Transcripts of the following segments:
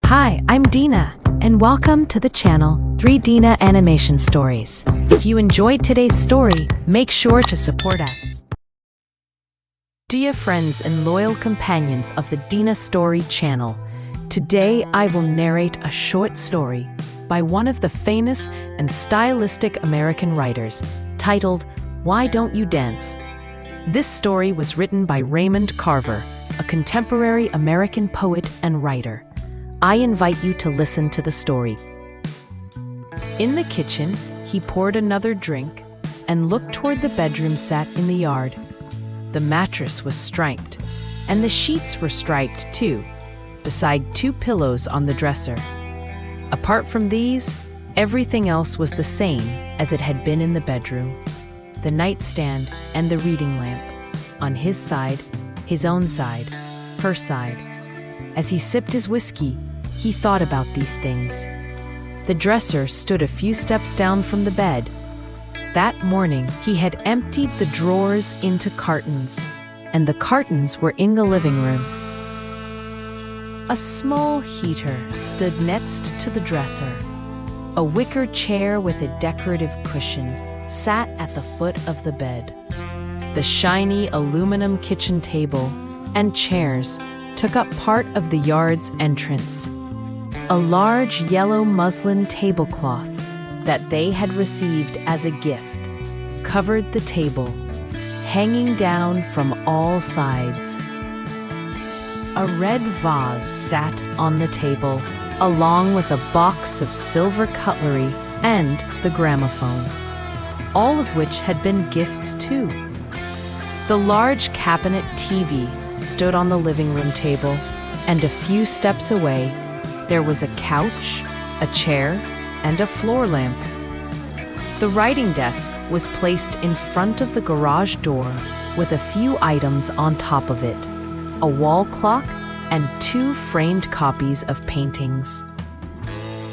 Hi, I'm Dina, and welcome to the channel 3 Dina Animation Stories. If you enjoyed today's story, make sure to support us. Dear friends and loyal companions of the Dina Story channel, today I will narrate a short story by one of the famous and stylistic American writers, titled, Why Don't You Dance? This story was written by Raymond Carver, a contemporary American poet and writer. I invite you to listen to the story. In the kitchen, he poured another drink and looked toward the bedroom set in the yard. The mattress was striped, and the sheets were striped too, beside 2 pillows on the dresser. Apart from these, everything else was the same as it had been in the bedroom. The nightstand and the reading lamp, on his side, his own side, her side. As he sipped his whiskey, he thought about these things. The dresser stood a few steps down from the bed. That morning, he had emptied the drawers into cartons, and the cartons were in the living room. A small heater stood next to the dresser. A wicker chair with a decorative cushion sat at the foot of the bed. The shiny aluminum kitchen table and chairs took up part of the yard's entrance. A large yellow muslin tablecloth that they had received as a gift covered the table, hanging down from all sides. A red vase sat on the table, along with a box of silver cutlery and the gramophone, all of which had been gifts too. The large cabinet TV stood on the living room table, and a few steps away, there was a couch, a chair, and a floor lamp. The writing desk was placed in front of the garage door with a few items on top of it, a wall clock and 2 framed copies of paintings.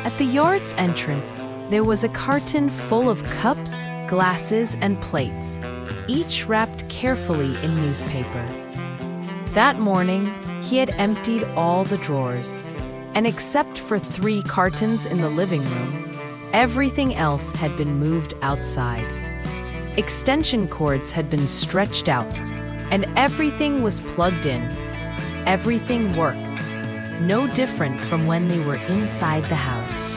At the yard's entrance, there was a carton full of cups, glasses, and plates, each wrapped carefully in newspaper. That morning, he had emptied all the drawers, and except for 3 cartons in the living room, everything else had been moved outside. Extension cords had been stretched out, and everything was plugged in. Everything worked, no different from when they were inside the house.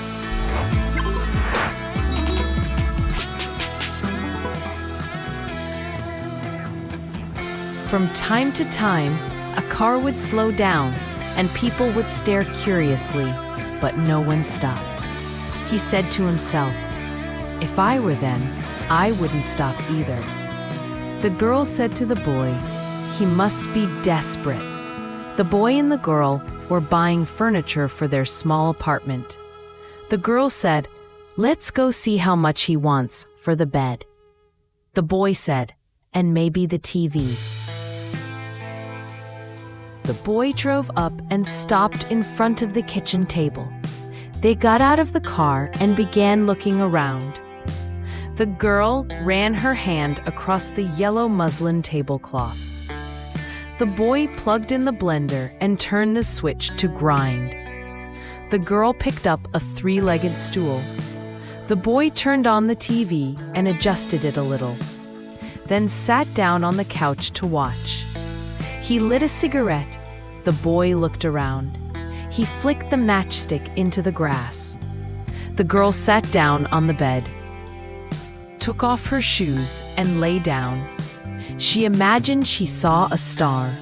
From time to time, a car would slow down, and people would stare curiously, but no one stopped. He said to himself, if I were them, I wouldn't stop either. The girl said to the boy, he must be desperate. The boy and the girl were buying furniture for their small apartment. The girl said, let's go see how much he wants for the bed. The boy said, and maybe the TV. The boy drove up and stopped in front of the kitchen table. They got out of the car and began looking around. The girl ran her hand across the yellow muslin tablecloth. The boy plugged in the blender and turned the switch to grind. The girl picked up a 3-legged stool. The boy turned on the TV and adjusted it a little, then sat down on the couch to watch. He lit a cigarette. The boy looked around. He flicked the matchstick into the grass. The girl sat down on the bed, took off her shoes, and lay down. She imagined she saw a star.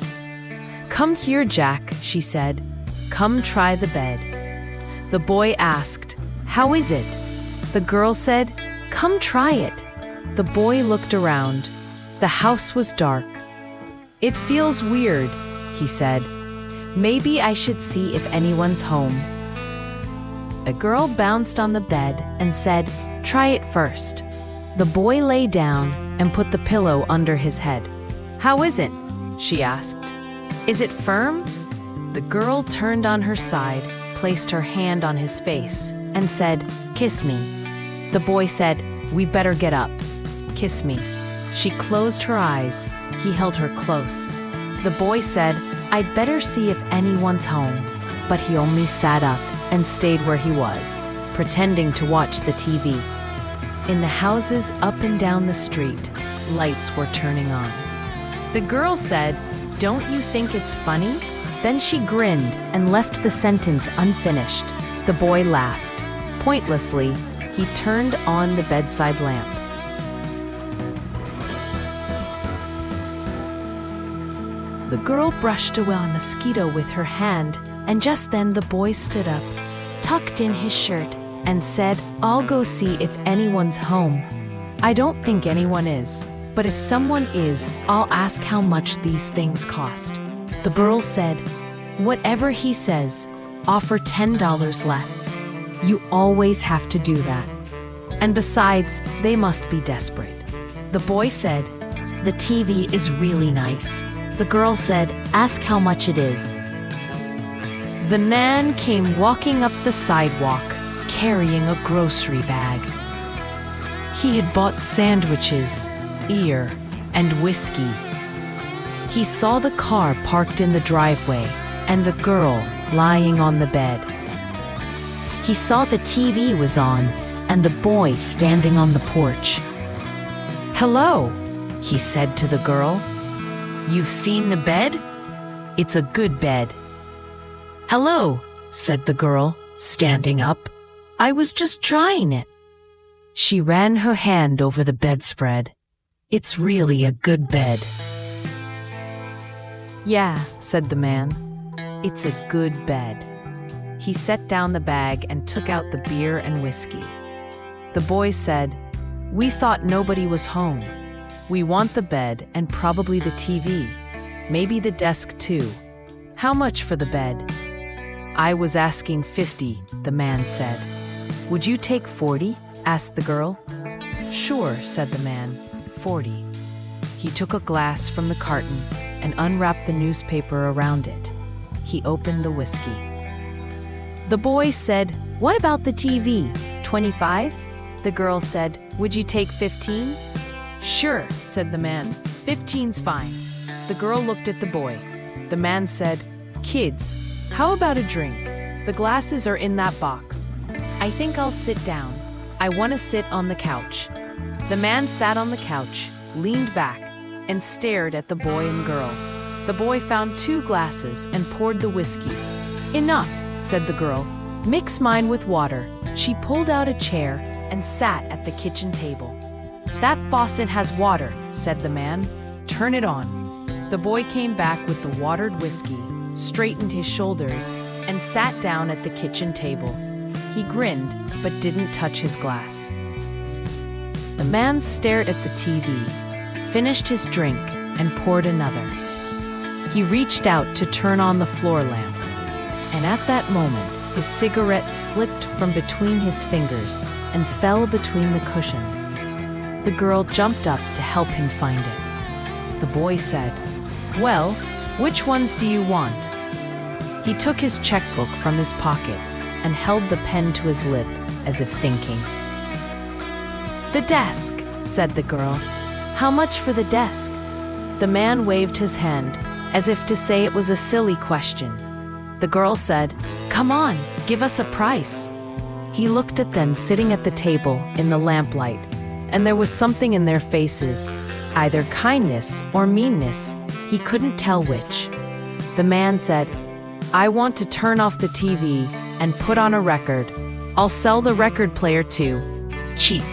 Come here, Jack, she said. Come try the bed. The boy asked, how is it? The girl said, come try it. The boy looked around. The house was dark. It feels weird, he said. Maybe I should see if anyone's home. The girl bounced on the bed and said, try it first. The boy lay down and put the pillow under his head. How is it? She asked. Is it firm? The girl turned on her side, placed her hand on his face, and said, kiss me. The boy said, we better get up. Kiss me. She closed her eyes. He held her close. The boy said, I'd better see if anyone's home. But he only sat up and stayed where he was, pretending to watch the TV. In the houses up and down the street, lights were turning on. The girl said, "Don't you think it's funny?" Then she grinned and left the sentence unfinished. The boy laughed. Pointlessly, he turned on the bedside lamp. The girl brushed away a mosquito with her hand, and just then the boy stood up, tucked in his shirt, and said, "I'll go see if anyone's home." "I don't think anyone is, but if someone is, I'll ask how much these things cost." The girl said, "Whatever he says, offer $10 less. You always have to do that. And besides, they must be desperate." The boy said, "The TV is really nice." The girl said, "Ask how much it is." The man came walking up the sidewalk, carrying a grocery bag. He had bought sandwiches, beer, and whiskey. He saw the car parked in the driveway and the girl lying on the bed. He saw the TV was on and the boy standing on the porch. "Hello," he said to the girl. "You've seen the bed? It's a good bed." "Hello," said the girl, standing up. "I was just trying it." She ran her hand over the bedspread. "It's really a good bed." "Yeah," said the man. "It's a good bed." He set down the bag and took out the beer and whiskey. The boy said, "We thought nobody was home. We want the bed and probably the TV. Maybe the desk too. How much for the bed?" "I was asking 50, the man said. "Would you take 40? asked the girl. "Sure," said the man, 40. He took a glass from the carton and unwrapped the newspaper around it. He opened the whiskey. The boy said, "What about the TV? 25? The girl said, "Would you take 15? "Sure," said the man. 15's fine." The girl looked at the boy. The man said, "Kids, how about a drink? The glasses are in that box. I think I'll sit down. I want to sit on the couch." The man sat on the couch, leaned back, and stared at the boy and girl. The boy found 2 glasses and poured the whiskey. "Enough," said the girl. "Mix mine with water." She pulled out a chair and sat at the kitchen table. "That faucet has water," said the man. "Turn it on." The boy came back with the watered whiskey, straightened his shoulders, and sat down at the kitchen table. He grinned, but didn't touch his glass. The man stared at the TV, finished his drink, and poured another. He reached out to turn on the floor lamp, and at that moment, his cigarette slipped from between his fingers and fell between the cushions. The girl jumped up to help him find it. The boy said, "Well, which ones do you want?" He took his checkbook from his pocket and held the pen to his lip as if thinking. "The desk," said the girl. "How much for the desk?" The man waved his hand as if to say it was a silly question. The girl said, "Come on, give us a price." He looked at them sitting at the table in the lamplight, and there was something in their faces, either kindness or meanness. He couldn't tell which. The man said, "I want to turn off the TV and put on a record. I'll sell the record player too. Cheap.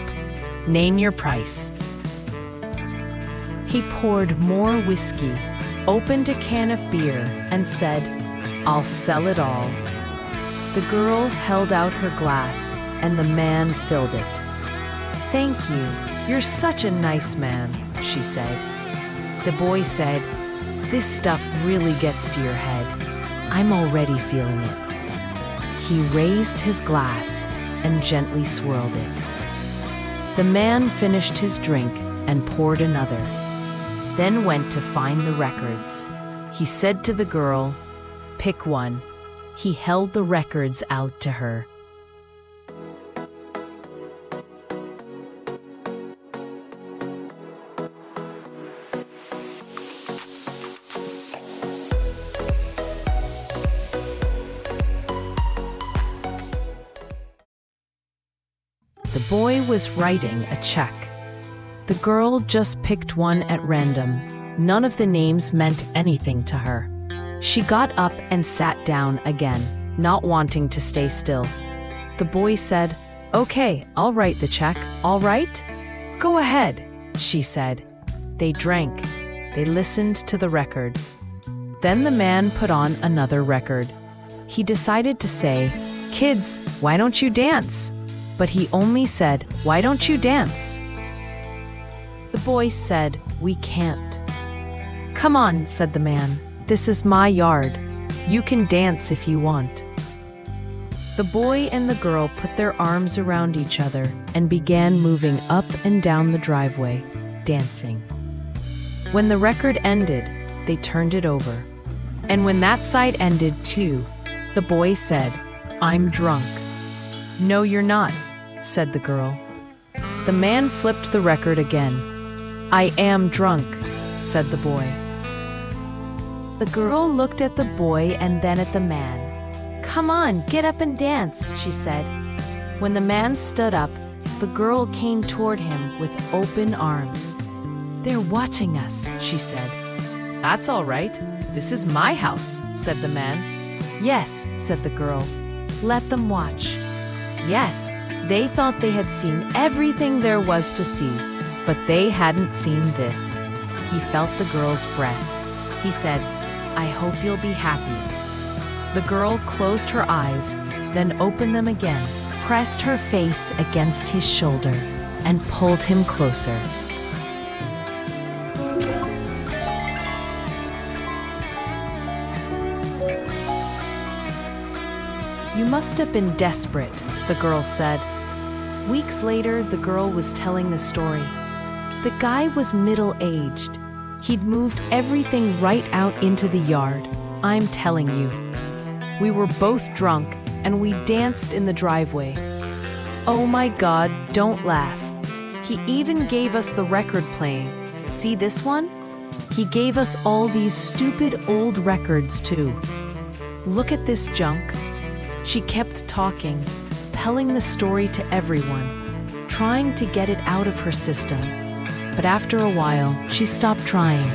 Name your price." He poured more whiskey, opened a can of beer, and said, "I'll sell it all." The girl held out her glass, and the man filled it. "Thank you. You're such a nice man," she said. The boy said, "This stuff really gets to your head. I'm already feeling it." He raised his glass and gently swirled it. The man finished his drink and poured another, then went to find the records. He said to the girl, "Pick one." He held the records out to her. the boy was writing a check. The girl just picked one at random. None of the names meant anything to her. She got up and sat down again, not wanting to stay still. The boy said, "Okay, I'll write the check, all right?" "Go ahead," she said. They drank. They listened to the record. Then the man put on another record. He decided to say, "Kids, why don't you dance?" But he only said, "Why don't you dance?" The boy said, "We can't." "Come on," said the man. "This is my yard. You can dance if you want." The boy and the girl put their arms around each other and began moving up and down the driveway, dancing. When the record ended, they turned it over. And when that side ended too, the boy said, "I'm drunk." "No, you're not," said the girl. The man flipped the record again. "I am drunk," said the boy. The girl looked at the boy and then at the man. "Come on, get up and dance," she said. When the man stood up, the girl came toward him with open arms. "They're watching us," she said. "That's all right. This is my house," said the man. "Yes," said the girl. "Let them watch." Yes, they thought they had seen everything there was to see, but they hadn't seen this. He felt the girl's breath. He said, "I hope you'll be happy." The girl closed her eyes, then opened them again, pressed her face against his shoulder, and pulled him closer. "You must have been desperate," the girl said. Weeks later, the girl was telling the story. The guy was middle-aged. He'd moved everything right out into the yard. I'm telling you. We were both drunk, and we danced in the driveway. Oh my God, don't laugh. He even gave us the record playing. See this one? He gave us all these stupid old records too. Look at this junk. She kept talking, telling the story to everyone, trying to get it out of her system. But after a while, she stopped trying.